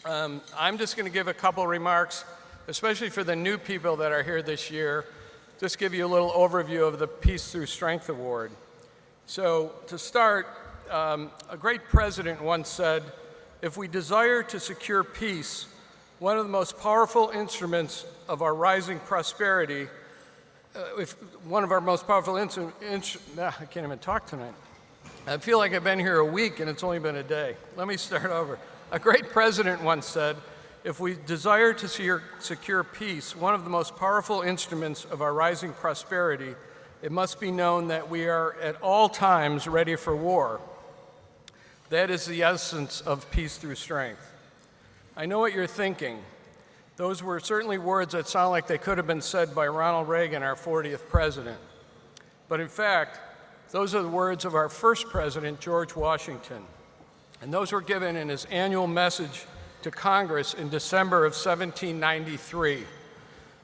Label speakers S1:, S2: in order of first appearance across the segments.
S1: I'm just going to give a couple remarks, especially for the new people that are here this year, just give you a little overview of the Peace Through Strength Award. So to start, a great president once said, if we desire to secure peace, one of the most powerful instruments of our rising prosperity, I can't even talk tonight. I feel like I've been here a week and it's only been a day. Let me start over. A great president once said, if we desire to secure peace, one of the most powerful instruments of our rising prosperity, it must be known that we are at all times ready for war. That is the essence of peace through strength. I know what you're thinking. Those were certainly words that sound like they could have been said by Ronald Reagan, our 40th president. But in fact, those are the words of our first president, George Washington. And those were given in his annual message to Congress in December of 1793.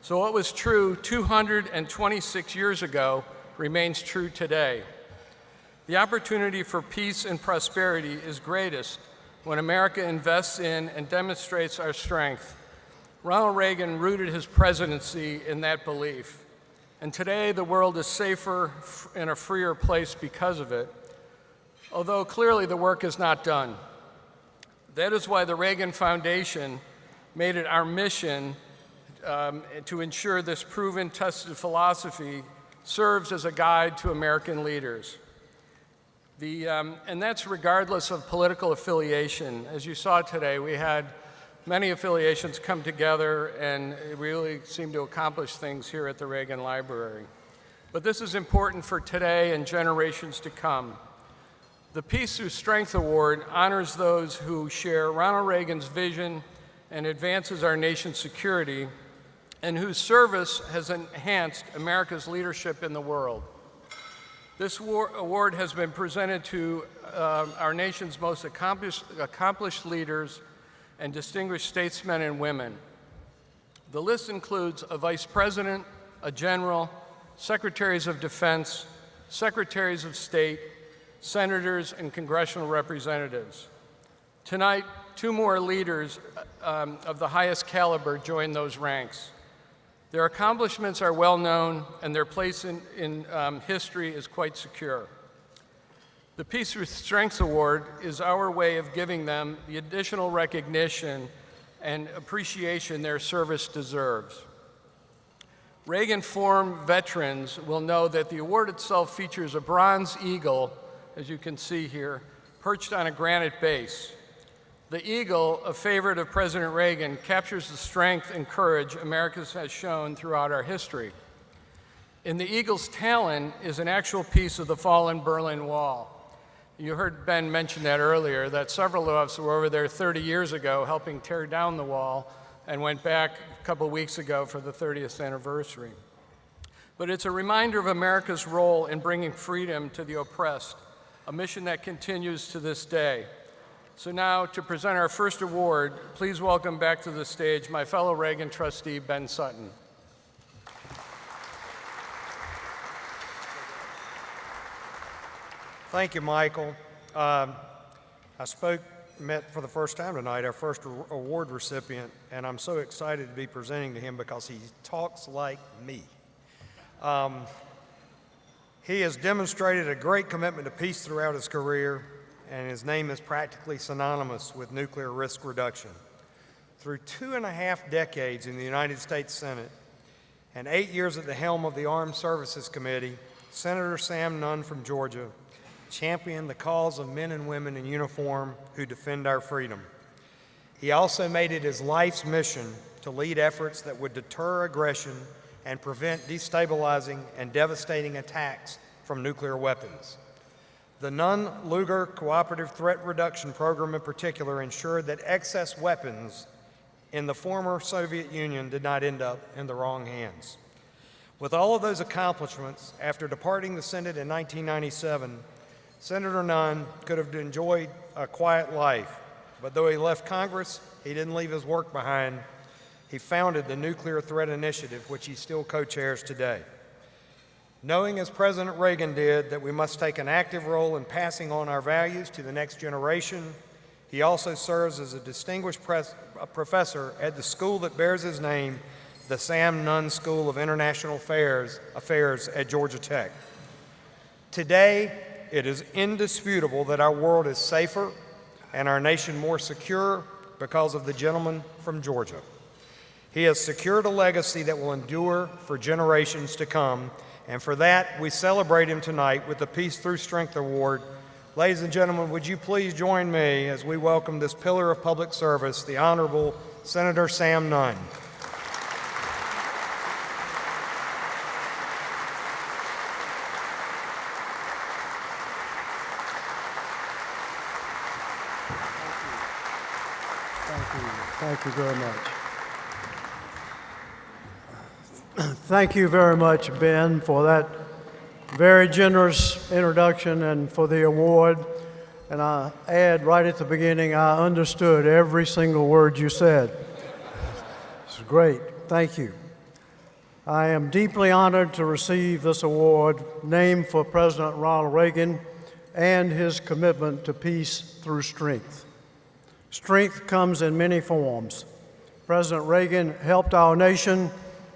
S1: So what was true 226 years ago remains true today. The opportunity for peace and prosperity is greatest when America invests in and demonstrates our strength. Ronald Reagan rooted his presidency in that belief. And today the world is safer and a freer place because of it, although clearly the work is not done. That is why the Reagan Foundation made it our mission to ensure this proven, tested philosophy serves as a guide to American leaders. And that's regardless of political affiliation. As you saw today, we had many affiliations come together and really seem to accomplish things here at the Reagan Library. But this is important for today and generations to come. The Peace Through Strength Award honors those who share Ronald Reagan's vision and advances our nation's security, and whose service has enhanced America's leadership in the world. This award has been presented to our nation's most accomplished leaders and distinguished statesmen and women. The list includes a vice president, a general, secretaries of defense, secretaries of state, senators, and congressional representatives. Tonight, two more leaders of the highest caliber join those ranks. Their accomplishments are well known, and their place in history is quite secure. The Peace Through Strength Award is our way of giving them the additional recognition and appreciation their service deserves. Reagan Forum veterans will know that the award itself features a bronze eagle, as you can see here, perched on a granite base. The eagle, a favorite of President Reagan, captures the strength and courage America has shown throughout our history. In the eagle's talon is an actual piece of the fallen Berlin Wall. You heard Ben mention that earlier, that several of us were over there 30 years ago helping tear down the wall and went back a couple weeks ago for the 30th anniversary. But it's a reminder of America's role in bringing freedom to the oppressed, a mission that continues to this day. So now, to present our first award, please welcome back to the stage my fellow Reagan trustee, Ben Sutton.
S2: Thank you, Michael. Met for the first time tonight, our first award recipient, and I'm so excited to be presenting to him because he talks like me. He has demonstrated a great commitment to peace throughout his career, and his name is practically synonymous with nuclear risk reduction. Through 2.5 decades in the United States Senate and 8 years at the helm of the Armed Services Committee, Senator Sam Nunn from Georgia championed the cause of men and women in uniform who defend our freedom. He also made it his life's mission to lead efforts that would deter aggression and prevent destabilizing and devastating attacks from nuclear weapons. The Nunn-Lugar Cooperative Threat Reduction Program in particular ensured that excess weapons in the former Soviet Union did not end up in the wrong hands. With all of those accomplishments, after departing the Senate in 1997, Senator Nunn could have enjoyed a quiet life, but though he left Congress, he didn't leave his work behind. He founded the Nuclear Threat Initiative, which he still co-chairs today. Knowing, as President Reagan did, that we must take an active role in passing on our values to the next generation, He also serves as a distinguished professor at the school that bears his name, the Sam Nunn School of International Affairs at Georgia Tech. Today, it is indisputable that our world is safer and our nation more secure because of the gentleman from Georgia. He has secured a legacy that will endure for generations to come, and for that, we celebrate him tonight with the Peace Through Strength Award. Ladies and gentlemen, would you please join me as we welcome this pillar of public service, the Honorable Senator Sam Nunn.
S3: Thank you very much. Thank you very much, Ben, for that very generous introduction and for the award. And I add right at the beginning, I understood every single word you said. It's great. Thank you. I am deeply honored to receive this award named for President Ronald Reagan and his commitment to peace through strength. Strength comes in many forms. President Reagan helped our nation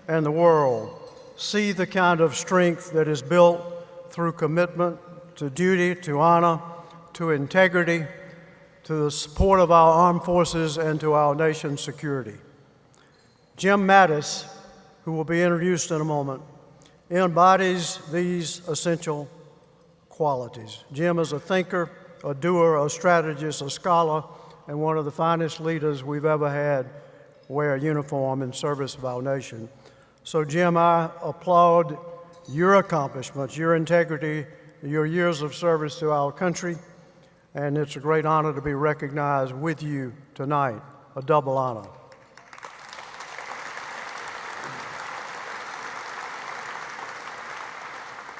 S3: and the world see the kind of strength that is built through commitment to duty, to honor, to integrity, to the support of our armed forces, and to our nation's security. Jim Mattis, who will be introduced in a moment, embodies these essential qualities. Jim is a thinker, a doer, a strategist, a scholar, and one of the finest leaders we've ever had wear a uniform in service of our nation. So, Jim, I applaud your accomplishments, your integrity, your years of service to our country, and it's a great honor to be recognized with you tonight, a double honor.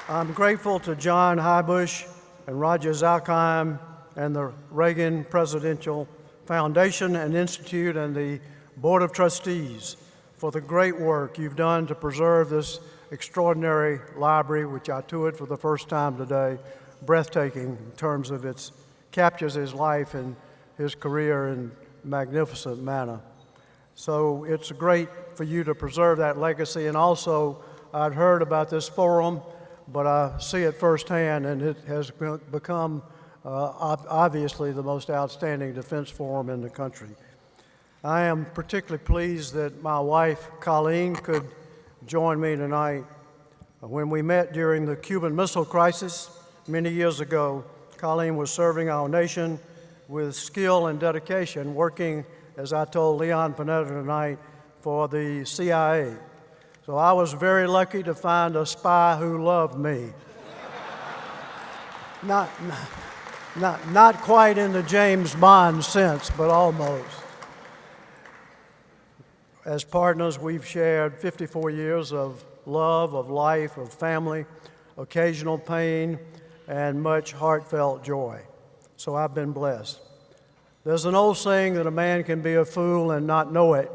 S3: I'm grateful to John Highbush and Roger Zalkheim and the Reagan Presidential Foundation and Institute and the Board of Trustees for the great work you've done to preserve this extraordinary library, which I toured for the first time today, breathtaking in terms of its captures his life and his career in a magnificent manner. So it's great for you to preserve that legacy. And also, I'd heard about this forum, but I see it firsthand, and it has become obviously the most outstanding defense forum in the country. I am particularly pleased that my wife, Colleen, could join me tonight. When we met during the Cuban Missile Crisis many years ago, Colleen was serving our nation with skill and dedication, working, as I told Leon Panetta tonight, for the CIA. So I was very lucky to find a spy who loved me. Not quite in the James Bond sense, but almost. As partners, we've shared 54 years of love, of life, of family, occasional pain, and much heartfelt joy. So I've been blessed. There's an old saying that a man can be a fool and not know it,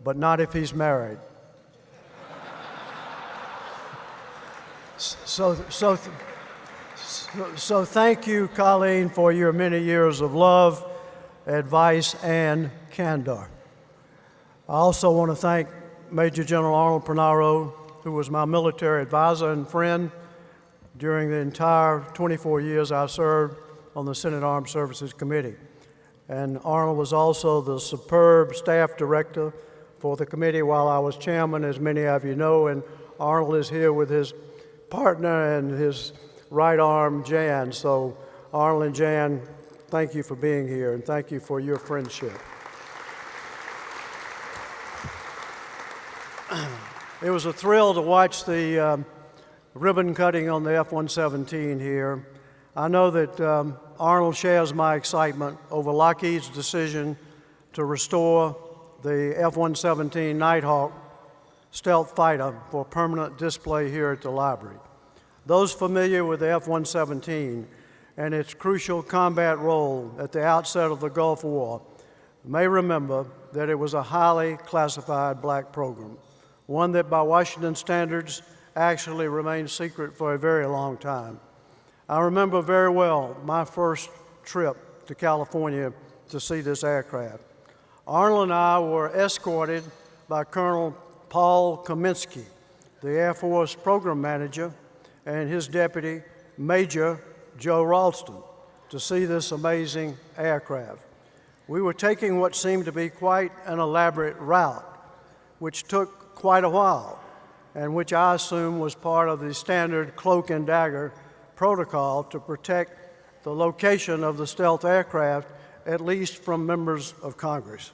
S3: but not if he's married. So thank you, Colleen, for your many years of love, advice, and candor. I also want to thank Major General Arnold Pernaro, who was my military advisor and friend during the entire 24 years I served on the Senate Armed Services Committee. And Arnold was also the superb staff director for the committee while I was chairman, as many of you know, and Arnold is here with his partner and his right arm, Jan. So Arnold and Jan, thank you for being here, and thank you for your friendship. It was a thrill to watch the ribbon cutting on the F-117 here. I know that Arnold shares my excitement over Lockheed's decision to restore the F-117 Nighthawk stealth fighter for permanent display here at the library. Those familiar with the F-117 and its crucial combat role at the outset of the Gulf War may remember that it was a highly classified black program, one that by Washington standards actually remained secret for a very long time. I remember very well my first trip to California to see this aircraft. Arnold and I were escorted by Colonel Paul Kaminsky, the Air Force program manager, and his deputy, Major Joe Ralston, to see this amazing aircraft. We were taking what seemed to be quite an elaborate route, which took quite a while, and which I assume was part of the standard cloak and dagger protocol to protect the location of the stealth aircraft, at least from members of Congress.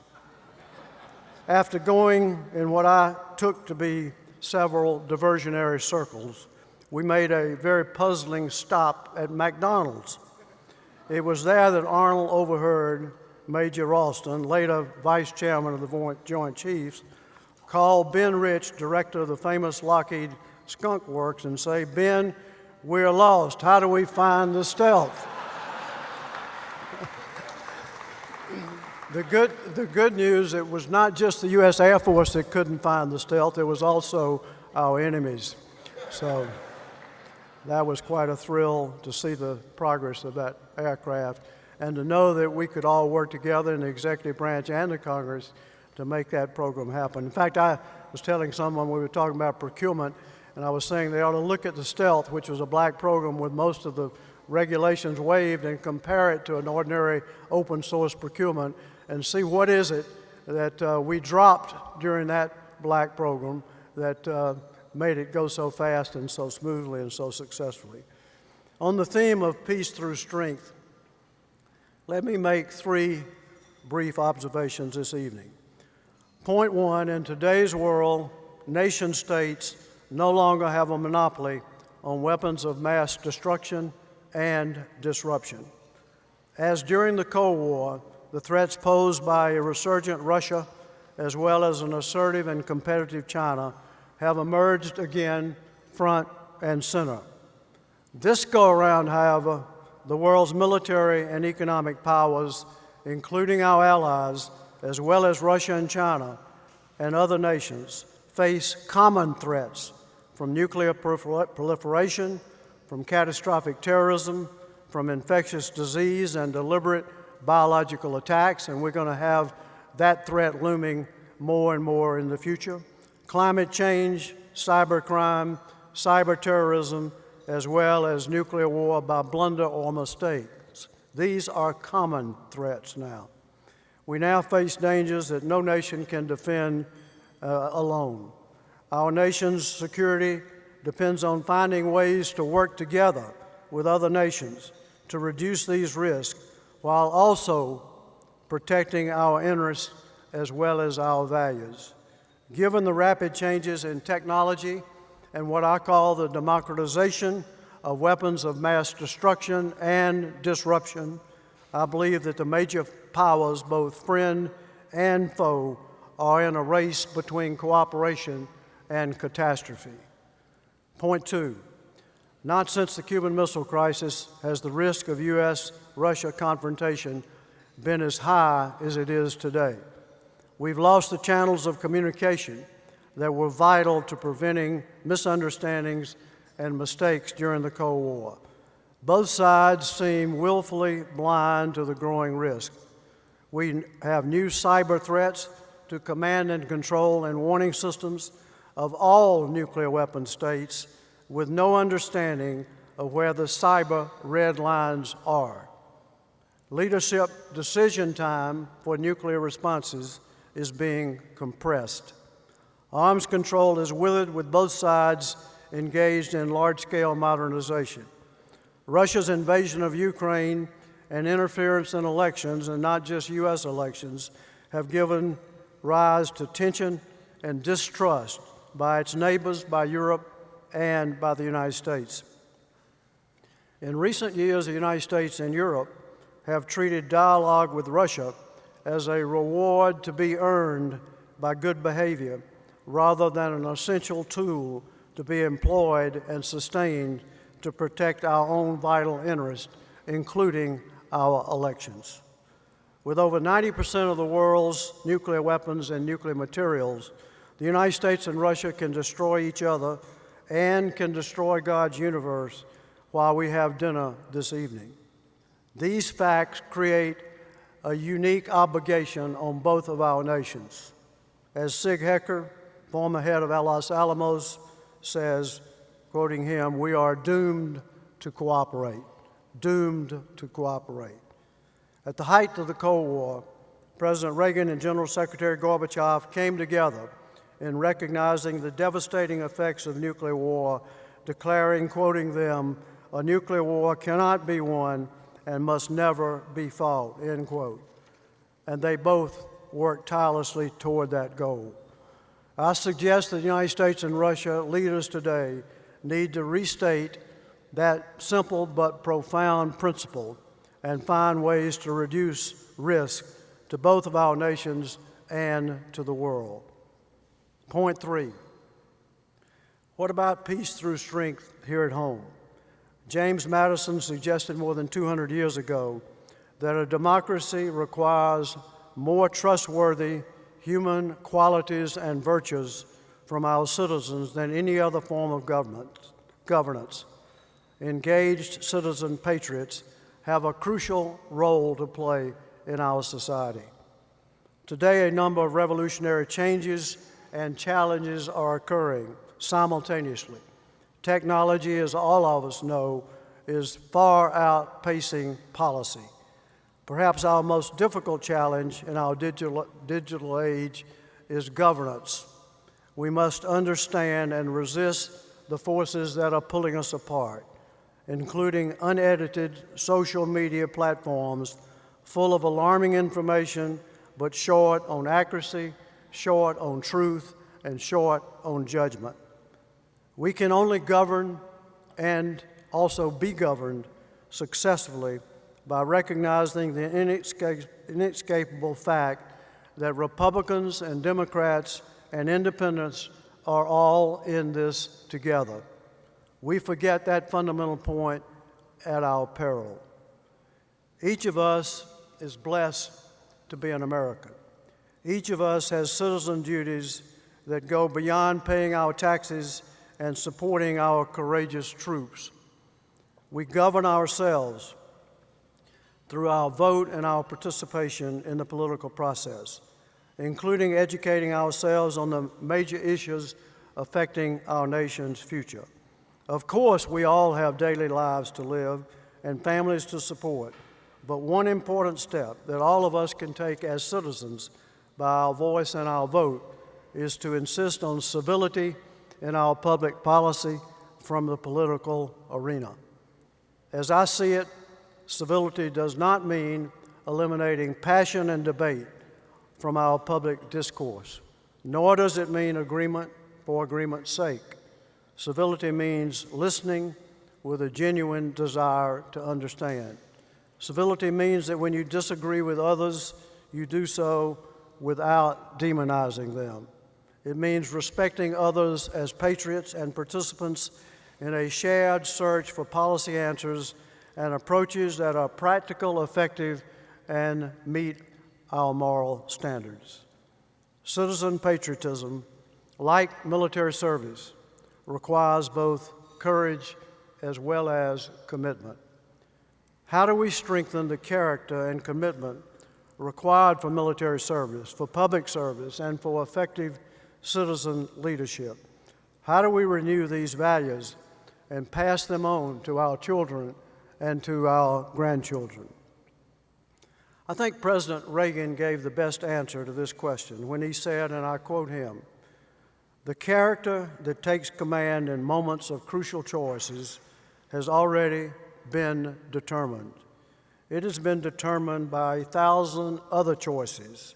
S3: After going in what I took to be several diversionary circles, we made a very puzzling stop at McDonald's. It was there that Arnold overheard Major Ralston, later Vice Chairman of the Joint Chiefs, call Ben Rich, director of the famous Lockheed Skunk Works, and say, "Ben, we're lost. How do we find the stealth?" The good news, it was not just the U.S. Air Force that couldn't find the stealth, it was also our enemies. So that was quite a thrill to see the progress of that aircraft and to know that we could all work together in the executive branch and the Congress to make that program happen. In fact, I was telling someone, we were talking about procurement, and I was saying they ought to look at the stealth, which was a black program with most of the regulations waived, and compare it to an ordinary open source procurement and see what is it that we dropped during that black program that made it go so fast and so smoothly and so successfully. On the theme of peace through strength, let me make 3 brief observations this evening. Point 1, in today's world, nation states no longer have a monopoly on weapons of mass destruction and disruption. As during the Cold War, the threats posed by a resurgent Russia, as well as an assertive and competitive China, have emerged again front and center. This go-around, however, the world's military and economic powers, including our allies, as well as Russia and China and other nations, face common threats from nuclear proliferation, from catastrophic terrorism, from infectious disease and deliberate biological attacks, and we're going to have that threat looming more and more in the future. Climate change, cybercrime, cyber terrorism, as well as nuclear war by blunder or mistakes. These are common threats now. We now face dangers that no nation can defend alone. Our nation's security depends on finding ways to work together with other nations to reduce these risks while also protecting our interests as well as our values. Given the rapid changes in technology and what I call the democratization of weapons of mass destruction and disruption, I believe that the major powers, both friend and foe, are in a race between cooperation and catastrophe. Point 2, not since the Cuban Missile Crisis has the risk of U.S.-Russia confrontation been as high as it is today. We've lost the channels of communication that were vital to preventing misunderstandings and mistakes during the Cold War. Both sides seem willfully blind to the growing risk. We have new cyber threats to command and control and warning systems of all nuclear weapon states with no understanding of where the cyber red lines are. Leadership decision time for nuclear responses is being compressed. Arms control is withered with both sides engaged in large-scale modernization. Russia's invasion of Ukraine and interference in elections, and not just U.S. elections, have given rise to tension and distrust by its neighbors, by Europe, and by the United States. In recent years, the United States and Europe have treated dialogue with Russia as a reward to be earned by good behavior rather than an essential tool to be employed and sustained to protect our own vital interests, including our elections. With over 90% of the world's nuclear weapons and nuclear materials, the United States and Russia can destroy each other and can destroy God's universe while we have dinner this evening. These facts create a unique obligation on both of our nations. As Sig Hecker, former head of Los Alamos, says, quoting him, "We are doomed to cooperate, doomed to cooperate." At the height of the Cold War, President Reagan and General Secretary Gorbachev came together in recognizing the devastating effects of nuclear war, declaring, quoting them, "A nuclear war cannot be won and must never be fought," end quote. And they both worked tirelessly toward that goal. I suggest that the United States and Russia leaders today need to restate that simple but profound principle and find ways to reduce risk to both of our nations and to the world. Point 3, what about peace through strength here at home? James Madison suggested more than 200 years ago that a democracy requires more trustworthy human qualities and virtues from our citizens than any other form of governance. Engaged citizen patriots have a crucial role to play in our society. Today, a number of revolutionary changes and challenges are occurring simultaneously. Technology, as all of us know, is far outpacing policy. Perhaps our most difficult challenge in our digital age is governance. We must understand and resist the forces that are pulling us apart, including unedited social media platforms full of alarming information, but short on accuracy, short on truth, and short on judgment. We can only govern and also be governed successfully by recognizing the inescapable fact that Republicans and Democrats and independents are all in this together. We forget that fundamental point at our peril. Each of us is blessed to be an American. Each of us has citizen duties that go beyond paying our taxes and supporting our courageous troops. We govern ourselves through our vote and our participation in the political process, including educating ourselves on the major issues affecting our nation's future. Of course, we all have daily lives to live and families to support, but one important step that all of us can take as citizens by our voice and our vote is to insist on civility in our public policy from the political arena. As I see it, civility does not mean eliminating passion and debate from our public discourse, nor does it mean agreement for agreement's sake. Civility means listening with a genuine desire to understand. Civility means that when you disagree with others, you do so without demonizing them. It means respecting others as patriots and participants in a shared search for policy answers and approaches that are practical, effective, and meet our moral standards. Citizen patriotism, like military service, requires both courage as well as commitment. How do we strengthen the character and commitment required for military service, for public service, and for effective citizen leadership? How do we renew these values and pass them on to our children and to our grandchildren? I think President Reagan gave the best answer to this question when he said, and I quote him, "The character that takes command in moments of crucial choices has already been determined. It has been determined by 1,000 other choices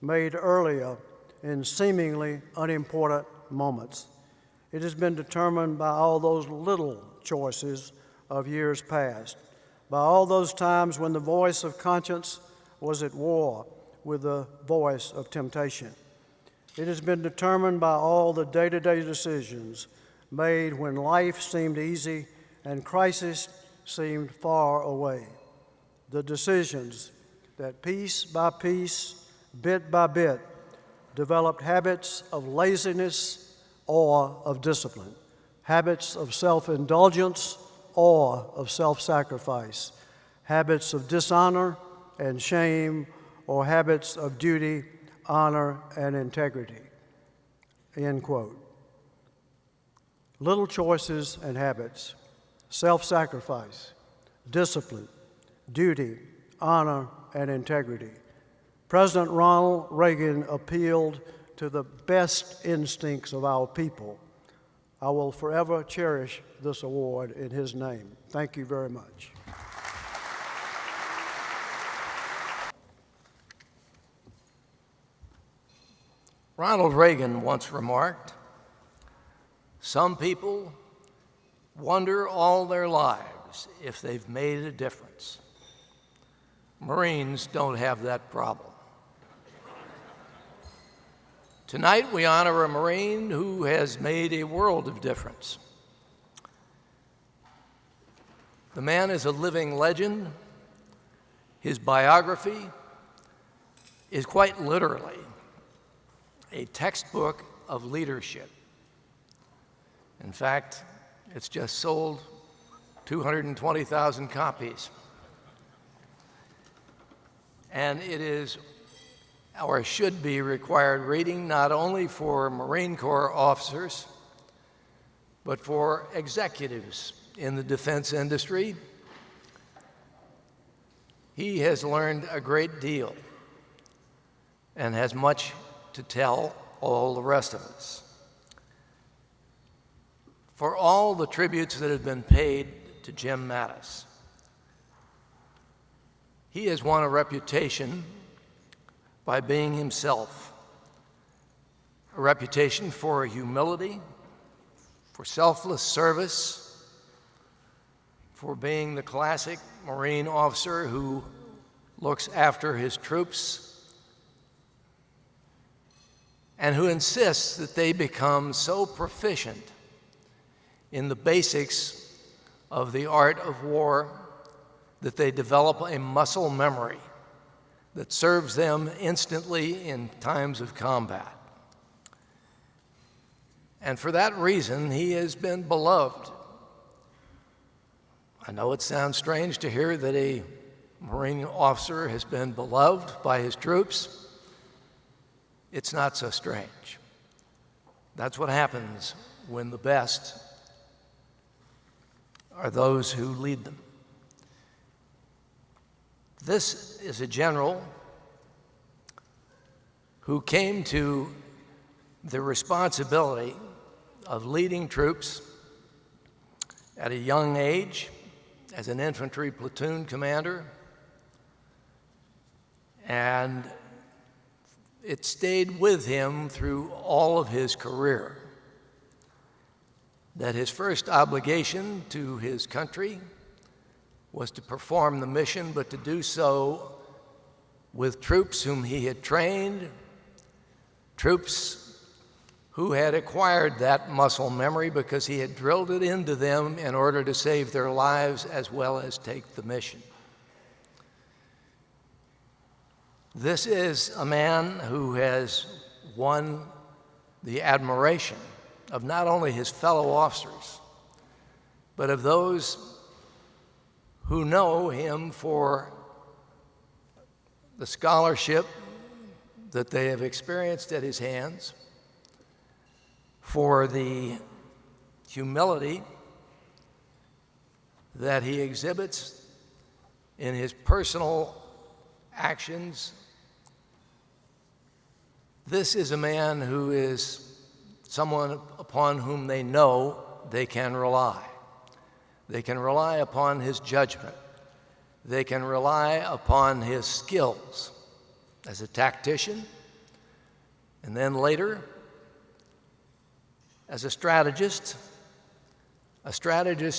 S3: made earlier in seemingly unimportant moments. It has been determined by all those little choices of years past, by all those times when the voice of conscience was at war with the voice of temptation. It has been determined by all the day-to-day decisions made when life seemed easy and crisis seemed far away. The decisions that piece by piece, bit by bit, developed habits of laziness or of discipline, habits of self-indulgence or of self-sacrifice, habits of dishonor and shame or habits of duty, honor, and integrity. End quote. Little choices and habits, self-sacrifice, discipline, duty, honor, and integrity. President Ronald Reagan appealed to the best instincts of our people. I will forever cherish this award in his name. Thank you very much.
S1: Ronald Reagan once remarked, "Some people wonder all their lives if they've made a difference. Marines don't have that problem." Tonight, we honor a Marine who has made a world of difference. The man is a living legend. His biography is quite literally a textbook of leadership. In fact, it's just sold 220,000 copies. And it is, or should be, required reading not only for Marine Corps officers, but for executives in the defense industry. He has learned a great deal and has much to tell all the rest of us. For all the tributes that have been paid to Jim Mattis, he has won a reputation by being himself, a reputation for humility, for selfless service, for being the classic Marine officer who looks after his troops and who insists that they become so proficient in the basics of the art of war that they develop a muscle memory that serves them instantly in times of combat. And for that reason, he has been beloved. I know it sounds strange to hear that a Marine officer has been beloved by his troops. It's not so strange. That's what happens when the best are those who lead them. This is a general who came to the responsibility of leading troops at a young age as an infantry platoon commander, and it stayed with him through all of his career that his first obligation to his country was to perform the mission, but to do so with troops whom he had trained, troops who had acquired that muscle memory because he had drilled it into them in order to save their lives as well as take the mission. This is a man who has won the admiration of not only his fellow officers, but of those who know him for the scholarship that they have experienced at his hands, for the humility that he exhibits in his personal actions. This is a man who is someone upon whom they know they can rely. They can rely upon his judgment. They can rely upon his skills as a tactician, and then later as a strategist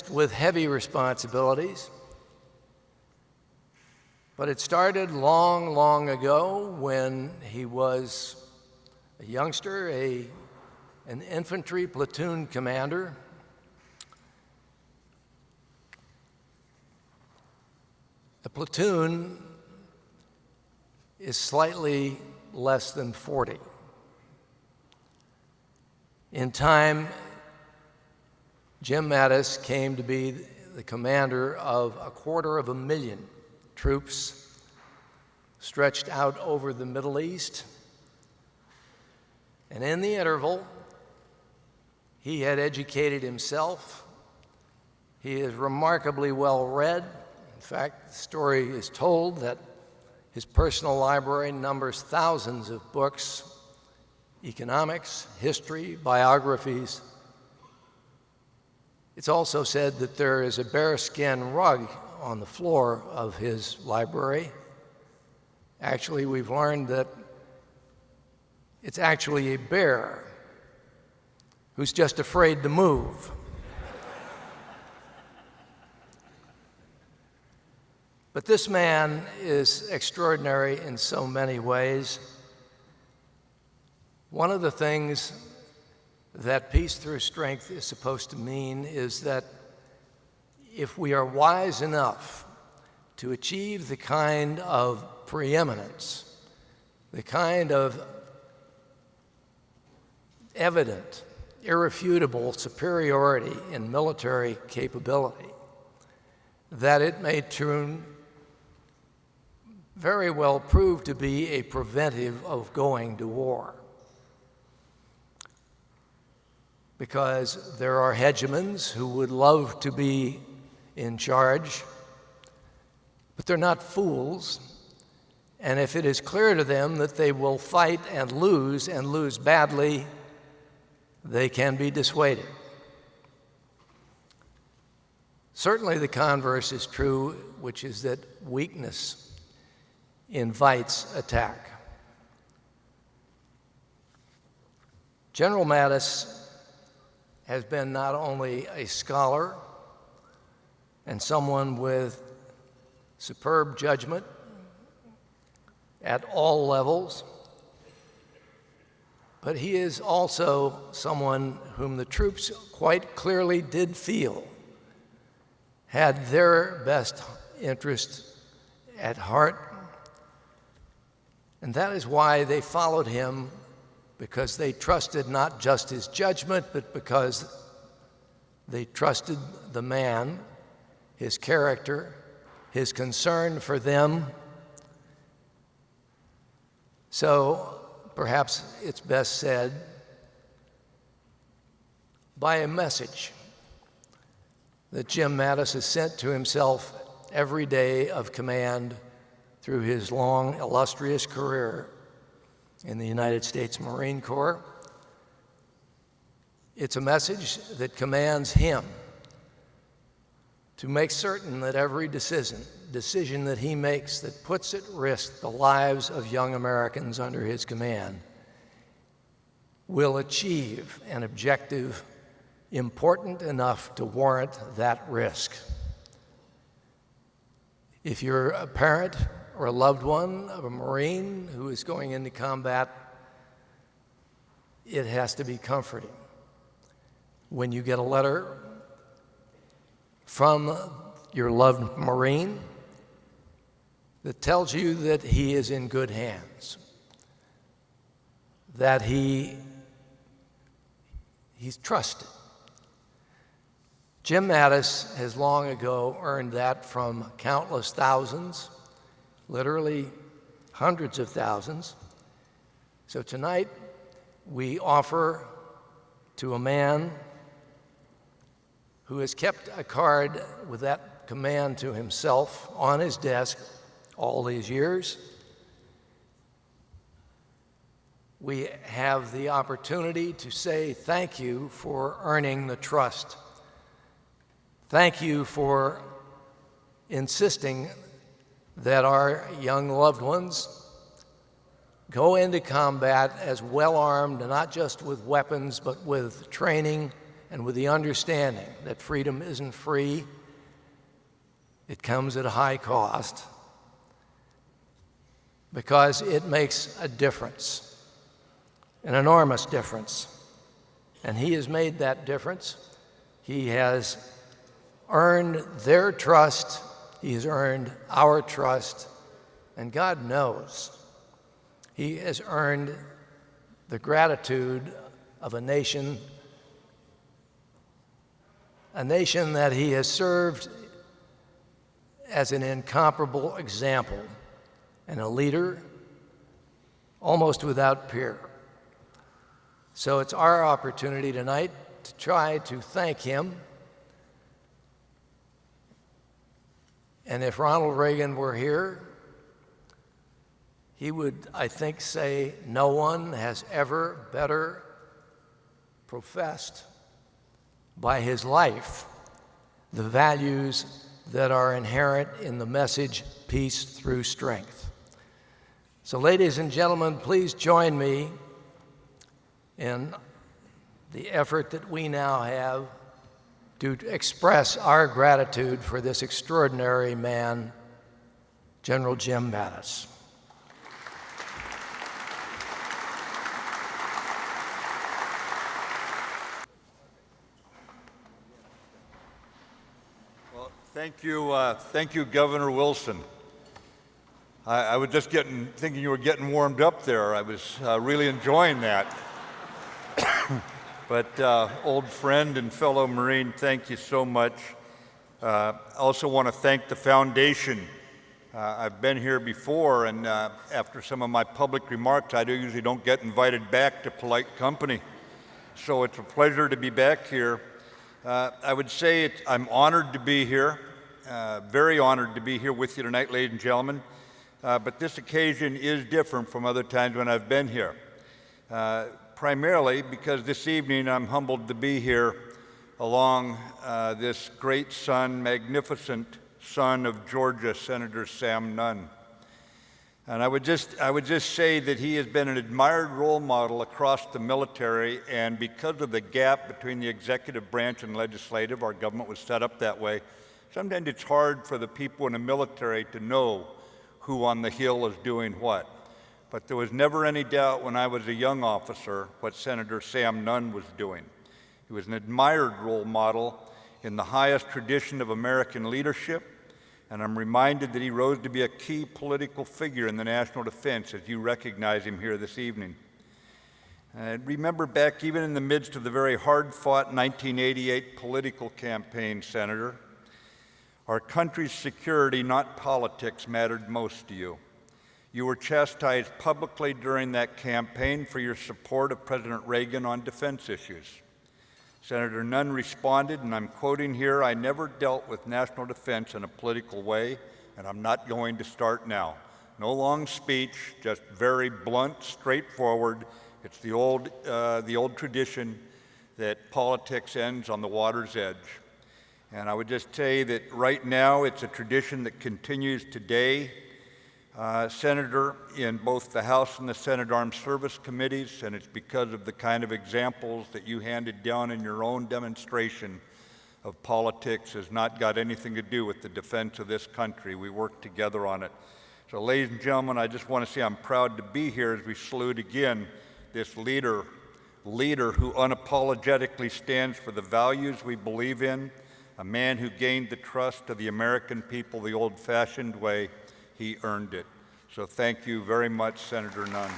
S1: with heavy responsibilities. But it started long, long ago when he was a youngster, an infantry platoon commander. A platoon is slightly less than 40. In time, Jim Mattis came to be the commander of 250,000 troops
S4: stretched out over the Middle East. And in the interval, he had educated himself. He is remarkably well read. In fact, the story is told that his personal library numbers thousands of books, economics, history, biographies. It's also said that there is a bearskin rug on the floor of his library. Actually, we've learned that it's actually a bear who's just afraid to move. But this man is extraordinary in so many ways. One of the things that peace through strength is supposed to mean is that if we are wise enough to achieve the kind of preeminence, the kind of evident, irrefutable superiority in military capability, that it may very well prove to be a preventive of going to war. Because there are hegemons who would love to be in charge, but they're not fools. And if it is clear to them that they will fight and lose badly, they can be dissuaded. Certainly the converse is true, which is that weakness invites attack. General Mattis has been not only a scholar and someone with superb judgment at all levels, but he is also someone whom the troops quite clearly did feel had their best interest at heart. And that is why they followed him, because they trusted not just his judgment, but because they trusted the man, his character, his concern for them. So perhaps it's best said by a message that Jim Mattis has sent to himself every day of command through his long, illustrious career in the United States Marine Corps. It's a message that commands him to make certain that every decision that he makes that puts at risk the lives of young Americans under his command will achieve an objective important enough to warrant that risk. If you're a parent or a loved one of a Marine who is going into combat, it has to be comforting when you get a letter from your loved Marine that tells you that he is in good hands, that he's trusted. Jim Mattis has long ago earned that from countless thousands, literally hundreds of thousands. So tonight, we offer to a man who has kept a card with that command to himself on his desk all these years. We have the opportunity to say thank you for earning the trust. Thank you for insisting that our young loved ones go into combat as well armed, not just with weapons, but with training and with the understanding that freedom isn't free. It comes at a high cost, because it makes a difference, an enormous difference. And he has made that difference. He has earned their trust. He has earned our trust. And God knows he has earned the gratitude of a nation that he has served as an incomparable example and a leader almost without peer. So it's our opportunity tonight to try to thank him. And if Ronald Reagan were here, he would, I think, say, no one has ever better professed by his life the values that are inherent in the message, peace through strength. So ladies and gentlemen, please join me in the effort that we now have to express our gratitude for this extraordinary man, General Jim Mattis.
S5: Well, thank you, Governor Wilson. I was just thinking you were getting warmed up there. I was really enjoying that. But old friend and fellow Marine, thank you so much. I also want to thank the foundation. I've been here before, and after some of my public remarks, I usually don't get invited back to polite company. So it's a pleasure to be back here. I would say I'm honored to be here, very honored to be here with you tonight, ladies and gentlemen. But this occasion is different from other times when I've been here. Primarily because this evening I'm humbled to be here along this great son, magnificent son of Georgia, Senator Sam Nunn. And I would just say that he has been an admired role model across the military, and because of the gap between the executive branch and legislative, our government was set up that way, sometimes it's hard for the people in the military to know who on the Hill is doing what. But there was never any doubt when I was a young officer what Senator Sam Nunn was doing. He was an admired role model in the highest tradition of American leadership, and I'm reminded that he rose to be a key political figure in the national defense as you recognize him here this evening. And remember back even in the midst of the very hard-fought 1988 political campaign, Senator, our country's security, not politics, mattered most to you. You were chastised publicly during that campaign for your support of President Reagan on defense issues. Senator Nunn responded, and I'm quoting here, "I never dealt with national defense in a political way, and I'm not going to start now." No long speech, just very blunt, straightforward. It's the old tradition that politics ends on the water's edge. And I would just say that right now it's a tradition that continues today. Senator, in both the House and the Senate Armed Service Committees, and it's because of the kind of examples that you handed down in your own demonstration of politics has not got anything to do with the defense of this country. We work together on it. So ladies and gentlemen, I just want to say I'm proud to be here as we salute again this leader who unapologetically stands for the values we believe in, a man who gained the trust of the American people the old-fashioned way. He earned it. So thank you very much, Senator Nunn.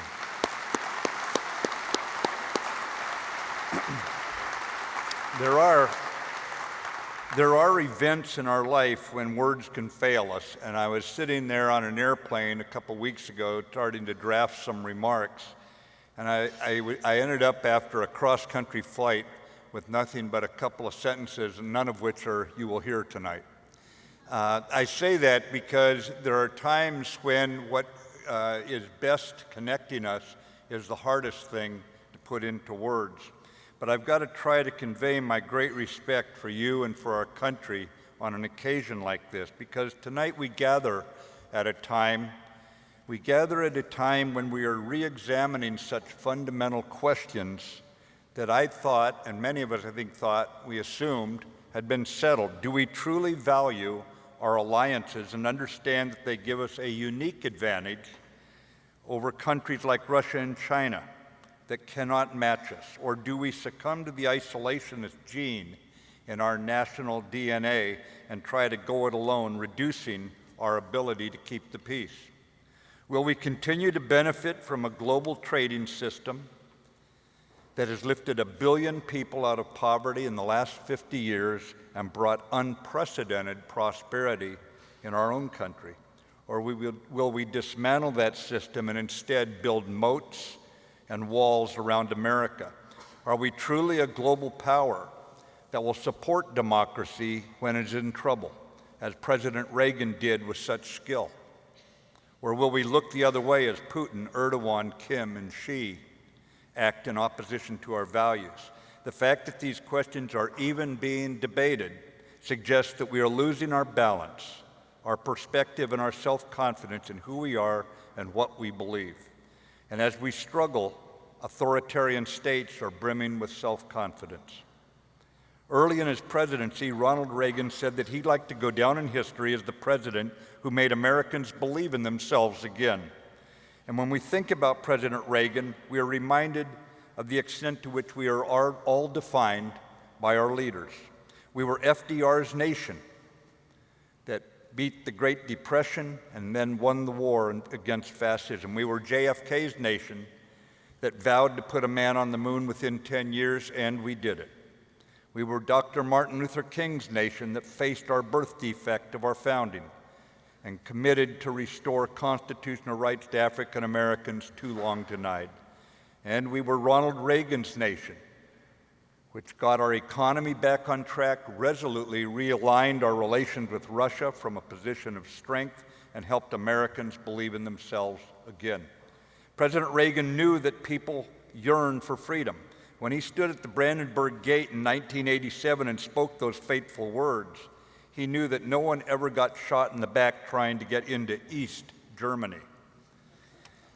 S5: There are events in our life when words can fail us, and I was sitting there on an airplane a couple weeks ago starting to draft some remarks, and I ended up after a cross-country flight with nothing but a couple of sentences, and none of which you will hear tonight. I say that because there are times when what is best connecting us is the hardest thing to put into words. But I've got to try to convey my great respect for you and for our country on an occasion like this, because tonight we gather at a time when we are re-examining such fundamental questions that I thought, and many of us I think thought, we assumed had been settled. Do we truly value our alliances and understand that they give us a unique advantage over countries like Russia and China that cannot match us? Or do we succumb to the isolationist gene in our national DNA and try to go it alone, reducing our ability to keep the peace? Will we continue to benefit from a global trading system that has lifted 1 billion people out of poverty in the last 50 years and brought unprecedented prosperity in our own country? Or will we dismantle that system and instead build moats and walls around America? Are we truly a global power that will support democracy when it's in trouble, as President Reagan did with such skill? Or will we look the other way as Putin, Erdogan, Kim, and Xi act in opposition to our values? The fact that these questions are even being debated suggests that we are losing our balance, our perspective, and our self-confidence in who we are and what we believe. And as we struggle, authoritarian states are brimming with self-confidence. Early in his presidency, Ronald Reagan said that he'd like to go down in history as the president who made Americans believe in themselves again. And when we think about President Reagan, we are reminded of the extent to which we are all defined by our leaders. We were FDR's nation that beat the Great Depression and then won the war against fascism. We were JFK's nation that vowed to put a man on the moon within 10 years, and we did it. We were Dr. Martin Luther King's nation that faced our birth defect of our founding and committed to restore constitutional rights to African Americans too long denied. And we were Ronald Reagan's nation, which got our economy back on track, resolutely realigned our relations with Russia from a position of strength, and helped Americans believe in themselves again. President Reagan knew that people yearned for freedom. When he stood at the Brandenburg Gate in 1987 and spoke those fateful words, he knew that no one ever got shot in the back trying to get into East Germany.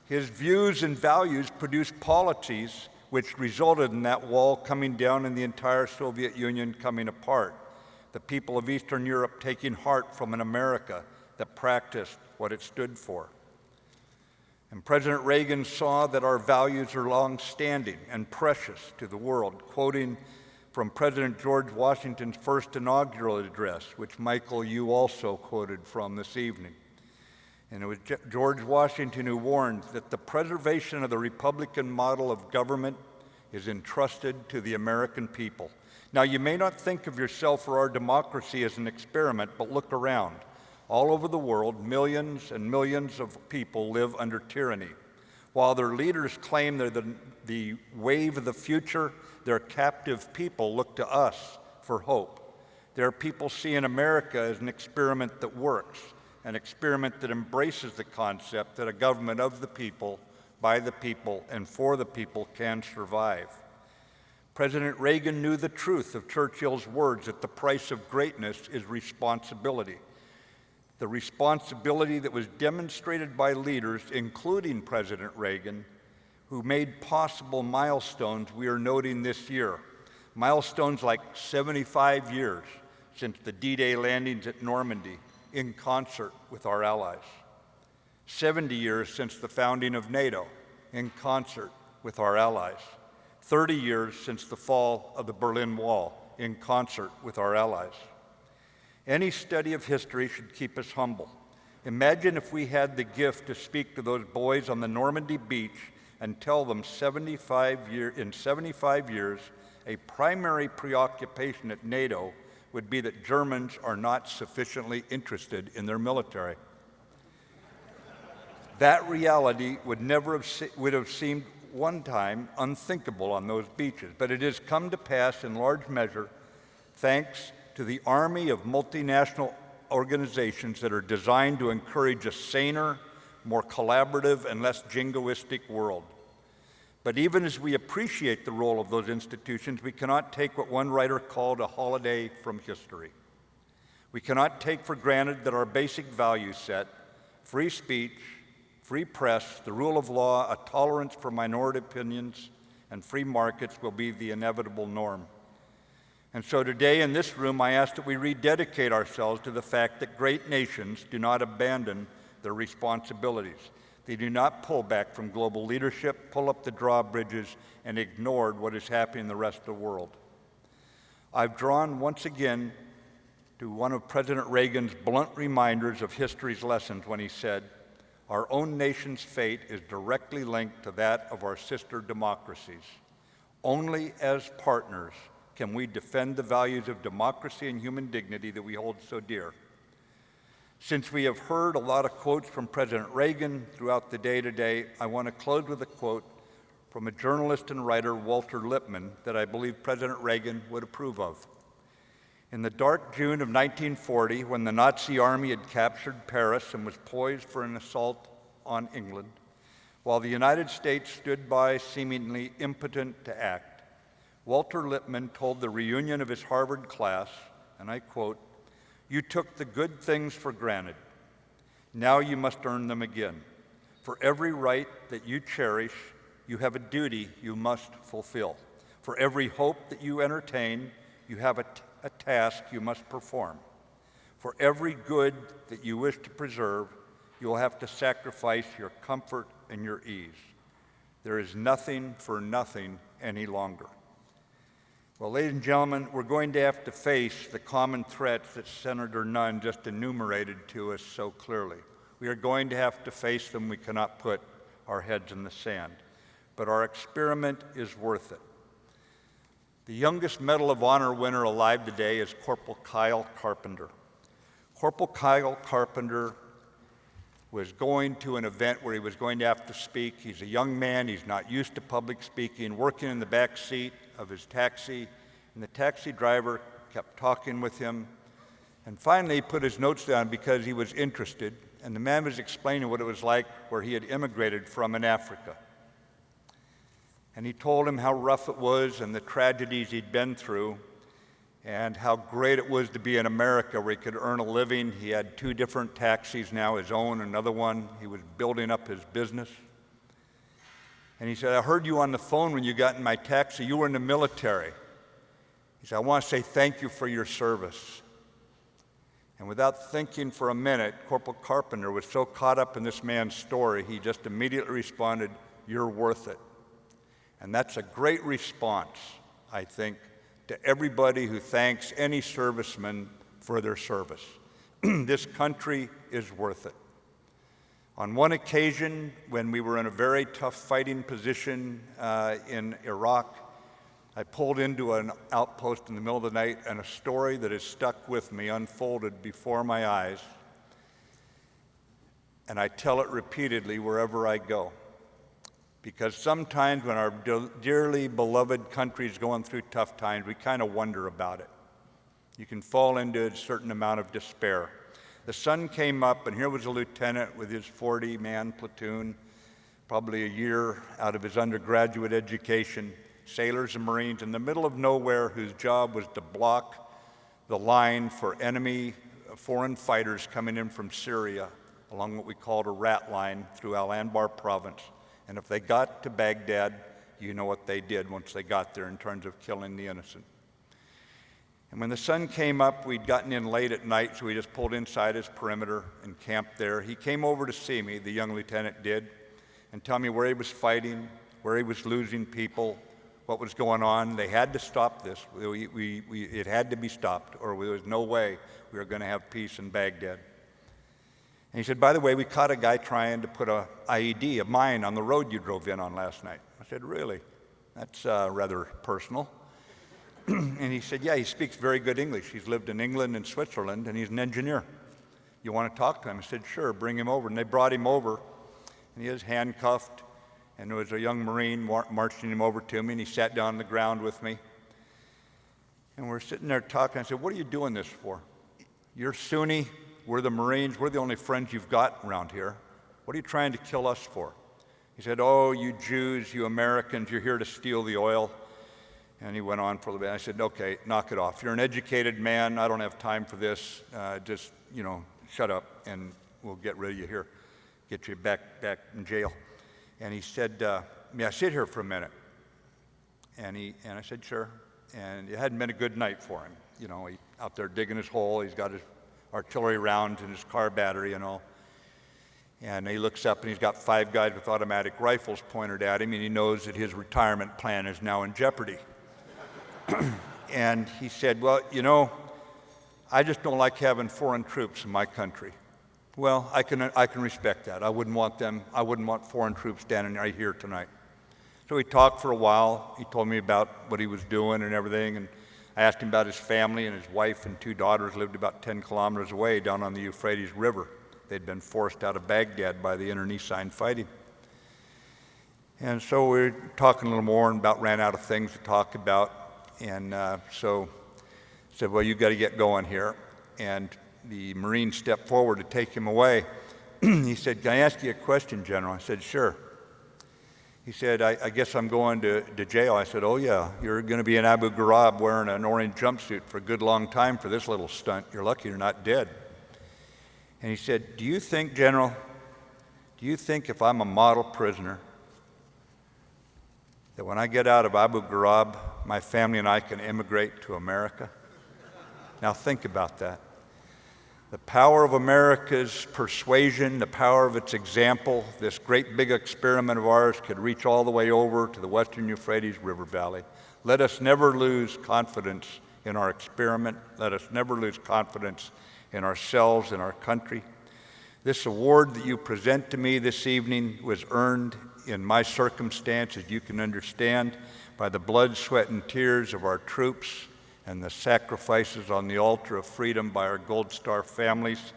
S5: His views and values produced policies which resulted in that wall coming down and the entire Soviet Union coming apart, the people of Eastern Europe taking heart from an America that practiced what it stood for. And President Reagan saw that our values are long-standing and precious to the world, quoting from President George Washington's first inaugural address, which, Michael, you also quoted from this evening. And it was George Washington who warned that the preservation of the Republican model of government is entrusted to the American people. Now, you may not think of yourself or our democracy as an experiment, but look around. All over the world, millions and millions of people live under tyranny. While their leaders claim they're the wave of the future, their captive people look to us for hope. Their people see in America as an experiment that works, an experiment that embraces the concept that a government of the people, by the people, and for the people can survive. President Reagan knew the truth of Churchill's words that the price of greatness is responsibility. The responsibility that was demonstrated by leaders, including President Reagan, who made possible milestones we are noting this year. Milestones like 75 years since the D-Day landings at Normandy in concert with our allies. 70 years since the founding of NATO in concert with our allies. 30 years since the fall of the Berlin Wall in concert with our allies. Any study of history should keep us humble. Imagine if we had the gift to speak to those boys on the Normandy beach and tell them in 75 years, a primary preoccupation at NATO would be that Germans are not sufficiently interested in their military. That reality would have seemed one time unthinkable on those beaches, but it has come to pass in large measure thanks to the army of multinational organizations that are designed to encourage a saner, more collaborative, and less jingoistic world. But even as we appreciate the role of those institutions, we cannot take what one writer called a holiday from history. We cannot take for granted that our basic value set, free speech, free press, the rule of law, a tolerance for minority opinions, and free markets will be the inevitable norm. And so today in this room, I ask that we rededicate ourselves to the fact that great nations do not abandon their responsibilities. They do not pull back from global leadership, pull up the drawbridges, and ignore what is happening in the rest of the world. I've drawn once again to one of President Reagan's blunt reminders of history's lessons when he said, "Our own nation's fate is directly linked to that of our sister democracies. Only as partners can we defend the values of democracy and human dignity that we hold so dear." Since we have heard a lot of quotes from President Reagan throughout the day today, I want to close with a quote from a journalist and writer, Walter Lippmann, that I believe President Reagan would approve of. In the dark June of 1940, when the Nazi army had captured Paris and was poised for an assault on England, while the United States stood by seemingly impotent to act, Walter Lippmann told the reunion of his Harvard class, and I quote, "You took the good things for granted. Now you must earn them again. For every right that you cherish, you have a duty you must fulfill. For every hope that you entertain, you have a task you must perform. For every good that you wish to preserve, you will have to sacrifice your comfort and your ease. There is nothing for nothing any longer." Well, ladies and gentlemen, we're going to have to face the common threats that Senator Nunn just enumerated to us so clearly. We are going to have to face them. We cannot put our heads in the sand. But our experiment is worth it. The youngest Medal of Honor winner alive today is Corporal Kyle Carpenter. Corporal Kyle Carpenter was going to an event where he was going to have to speak. He's a young man, he's not used to public speaking, working in the back seat of his taxi, and the taxi driver kept talking with him. And finally, he put his notes down because he was interested, and the man was explaining what it was like where he had immigrated from in Africa. And he told him how rough it was and the tragedies he'd been through, and how great it was to be in America where he could earn a living. He had 2 different taxis now, his own, another one. He was building up his business. And he said, "I heard you on the phone when you got in my taxi. You were in the military." He said, "I want to say thank you for your service." And without thinking for a minute, Corporal Carpenter was so caught up in this man's story, he just immediately responded, "You're worth it." And that's a great response, I think, to everybody who thanks any serviceman for their service. This country is worth it. On one occasion, when we were in a very tough fighting position in Iraq, I pulled into an outpost in the middle of the night, and a story that has stuck with me unfolded before my eyes, and I tell it repeatedly wherever I go. Because sometimes when our dearly beloved country is going through tough times, we kind of wonder about it. You can fall into a certain amount of despair. The sun came up, and here was a lieutenant with his 40-man platoon, probably a year out of his undergraduate education, sailors and Marines in the middle of nowhere, whose job was to block the line for enemy foreign fighters coming in from Syria along what we called a rat line through Al-Anbar province. And if they got to Baghdad, you know what they did once they got there in terms of killing the innocent. And when the sun came up, we'd gotten in late at night, so we just pulled inside his perimeter and camped there. He came over to see me, the young lieutenant did, and tell me where he was fighting, where he was losing people, what was going on. They had to stop this. It had to be stopped, or there was no way we were going to have peace in Baghdad. And he said, "By the way, we caught a guy trying to put a IED, a mine, on the road you drove in on last night." I said, "Really? That's rather personal." And he said, "Yeah, he speaks very good English. He's lived in England and Switzerland, and he's an engineer. You want to talk to him?" I said, "Sure, bring him over." And they brought him over, and he was handcuffed, and there was a young Marine marching him over to me, and he sat down on the ground with me. And we're sitting there talking. I said, "What are you doing this for? You're Sunni, we're the Marines, we're the only friends you've got around here. What are you trying to kill us for?" He said, "Oh, you Jews, you Americans, you're here to steal the oil." And he went on for a little bit. I said, "Okay, knock it off. You're an educated man. I don't have time for this. Just, shut up, and we'll get rid of you here, get you back in jail." And he said, "May I sit here for a minute?" And I said, "Sure." And it hadn't been a good night for him. He out there digging his hole. He's got his artillery rounds and his car battery and all. And he looks up, and he's got 5 guys with automatic rifles pointed at him, and he knows that his retirement plan is now in jeopardy. And he said, "Well, I just don't like having foreign troops in my country." Well, I can respect that. I wouldn't want foreign troops standing right here tonight. So we talked for a while. He told me about what he was doing and everything, and I asked him about his family, and his wife and 2 daughters lived about 10 kilometers away down on the Euphrates River. They'd been forced out of Baghdad by the internecine fighting. And so we were talking a little more and about ran out of things to talk about. And so I said, well, you've got to get going here. And the Marine stepped forward to take him away. He said, can I ask you a question, General? I said, sure. He said, I guess I'm going to jail. I said, oh yeah, you're going to be in Abu Ghraib wearing an orange jumpsuit for a good long time for this little stunt. You're lucky you're not dead. And he said, do you think, General, do you think if I'm a model prisoner, that when I get out of Abu Ghraib, my family and I can immigrate to America? Now think about that. The power of America's persuasion, the power of its example, this great big experiment of ours could reach all the way over to the western Euphrates River Valley. Let us never lose confidence in our experiment. Let us never lose confidence in ourselves and our country. This award that you present to me this evening was earned in my circumstances, you can understand, by the blood, sweat, and tears of our troops and the sacrifices on the altar of freedom by our Gold Star families.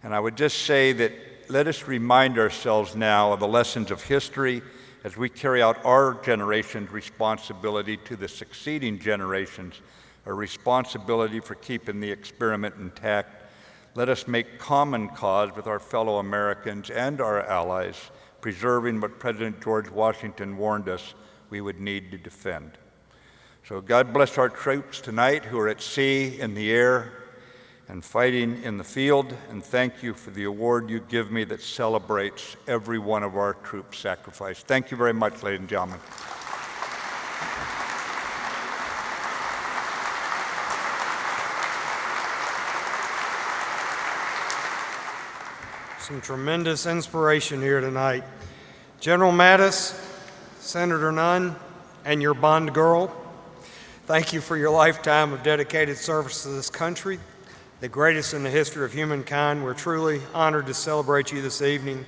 S5: And I would just say that let us remind ourselves now of the lessons of history as we carry out our generation's responsibility to the succeeding generations, a responsibility for keeping the experiment intact. Let us make common cause with our fellow Americans and our allies, preserving what President George Washington warned us we would need to defend. So God bless our troops tonight who are at sea, in the air, and fighting in the field, and thank you for the award you give me that celebrates every one of our troops' sacrifice. Thank you very much, ladies and gentlemen.
S2: Some tremendous inspiration here tonight. General Mattis, Senator Nunn, and your bond girl, thank you for your lifetime of dedicated service to this country, the greatest in the history of humankind. We're truly honored to celebrate you this evening.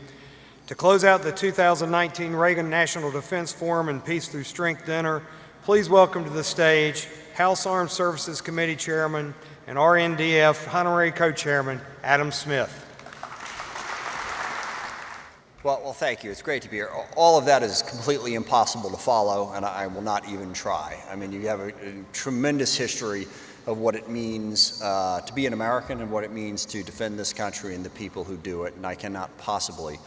S2: To close out the 2019 Reagan National Defense Forum and Peace Through Strength Dinner, please welcome to the stage House Armed Services Committee Chairman and RNDF Honorary Co-Chairman Adam Smith.
S6: Well, thank you. It's great to be here. All of that is completely impossible to follow, and I will not even try. I mean, you have a tremendous history of what it means to be an American and what it means to defend this country and the people who do it, and I cannot possibly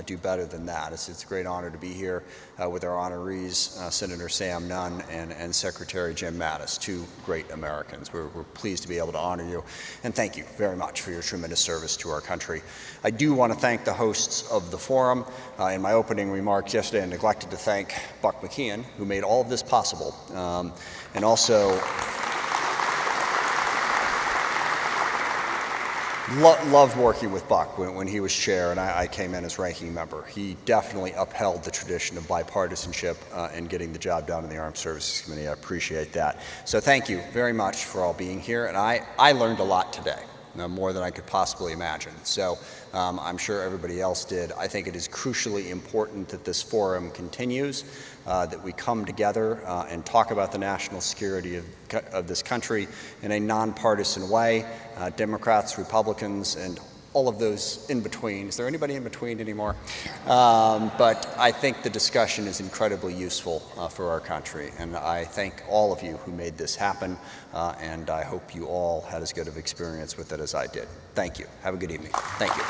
S6: do better than that. It's a great honor to be here with our honorees, Senator Sam Nunn and Secretary Jim Mattis, 2 great Americans. We're pleased to be able to honor you, and thank you very much for your tremendous service to our country. I do want to thank the hosts of the forum. In my opening remarks yesterday, I neglected to thank Buck McKeon, who made all of this possible, and also loved working with Buck when he was chair and I came in as ranking member. He definitely upheld the tradition of bipartisanship and getting the job done in the Armed Services Committee. I appreciate that. So thank you very much for all being here. And I learned a lot today, more than I could possibly imagine. So I'm sure everybody else did. I think it is crucially important that this forum continues, that we come together and talk about the national security of this country in a nonpartisan way, Democrats, Republicans, and all of those in between. Is there anybody in between anymore? But I think the discussion is incredibly useful for our country, and I thank all of you who made this happen, and I hope you all had as good of experience with it as I did. Thank you. Have a good evening. Thank you.